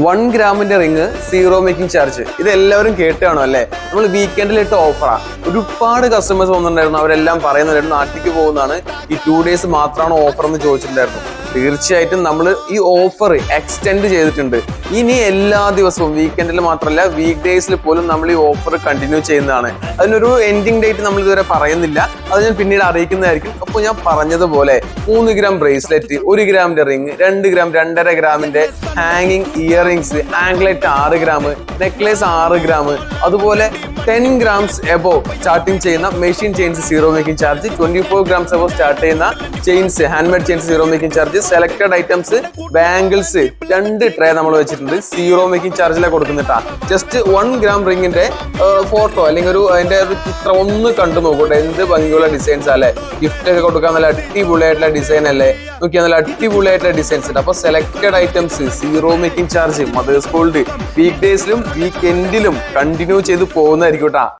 1 ഗ്രാമിന്റെ ring zero making charge. ഇത് എല്ലാവരും കേട്ട് കാണും അല്ലേ? നമ്മൾ വീക്കെൻഡിലിട്ട് ഓഫറാണ്. ഒരുപാട് കസ്റ്റമേഴ്സ് വന്നിട്ടുണ്ടായിരുന്നു. അവരെല്ലാം പറയുന്നുണ്ടായിരുന്നു നാട്ടിലേക്ക് പോകുന്നതാണ്, ഈ 2 days മാത്രമാണ് ഓഫർ എന്ന് ചോദിച്ചിട്ടുണ്ടായിരുന്നു. തീർച്ചയായിട്ടും നമ്മൾ ഈ ഓഫർ എക്സ്റ്റെൻഡ് ചെയ്തിട്ടുണ്ട്. ഇനി എല്ലാ ദിവസവും വീക്കെൻഡിൽ മാത്രമല്ല വീക്ക് ഡേയ്സിൽ പോലും നമ്മൾ ഈ ഓഫർ കണ്ടിന്യൂ ചെയ്യുന്നതാണ്. അതിനൊരു എൻഡിങ് ഡേറ്റ് നമ്മൾ ഇതുവരെ പറയുന്നില്ല, അത് ഞാൻ പിന്നീട് അറിയിക്കുന്നതായിരിക്കും. അപ്പോൾ ഞാൻ പറഞ്ഞതുപോലെ 3 ഗ്രാം ബ്രേസ്ലെറ്റ്, 1 ഗ്രാമിന്റെ റിങ്, 2 ഗ്രാം 2.5 ഗ്രാമിന്റെ ഹാങ്ങിങ് earrings, anklet 6 gram, necklace 6 gram, അതുപോലെ 10 grams എബോ സ്റ്റാർട്ടിങ് ചെയ്യുന്ന machine chains zero making charge, 24 grams above start ചെയ്യുന്ന chains handmade chains zero making charge, selected items bangles 2 tray നമ്മൾ വെച്ചിട്ടുണ്ട് സീറോ മേക്കിംഗ് ചാർജിലാണ് കൊടുക്കുന്നിട്ടാ. ജസ്റ്റ് 1 ഗ്രാം റിങ്ങിന്റെ ഫോട്ടോ അല്ലെങ്കിൽ അതിന്റെ ഒരു ചിത്രം ഒന്ന് കണ്ടു നോക്കട്ടെ. എന്ത് ഭംഗിയുള്ള ഡിസൈൻസ് അല്ലേ, ഗിഫ്റ്റ് ഒക്കെ കൊടുക്കാൻ നല്ല അടിപൊളിയായിട്ടുള്ള ഡിസൈൻ അല്ലേ, നോക്കിയാൽ നല്ല അടിപൊളിയായിട്ടുള്ള ഡിസൈൻസ് ഉണ്ട്. അപ്പൊ selected items zero making charge mother's gold week ഡേയ്സിലും വീക്ക് എൻഡിലും കണ്ടിന്യൂ ചെയ്ത് പോകുന്നതായിരിക്കും കേട്ടാ.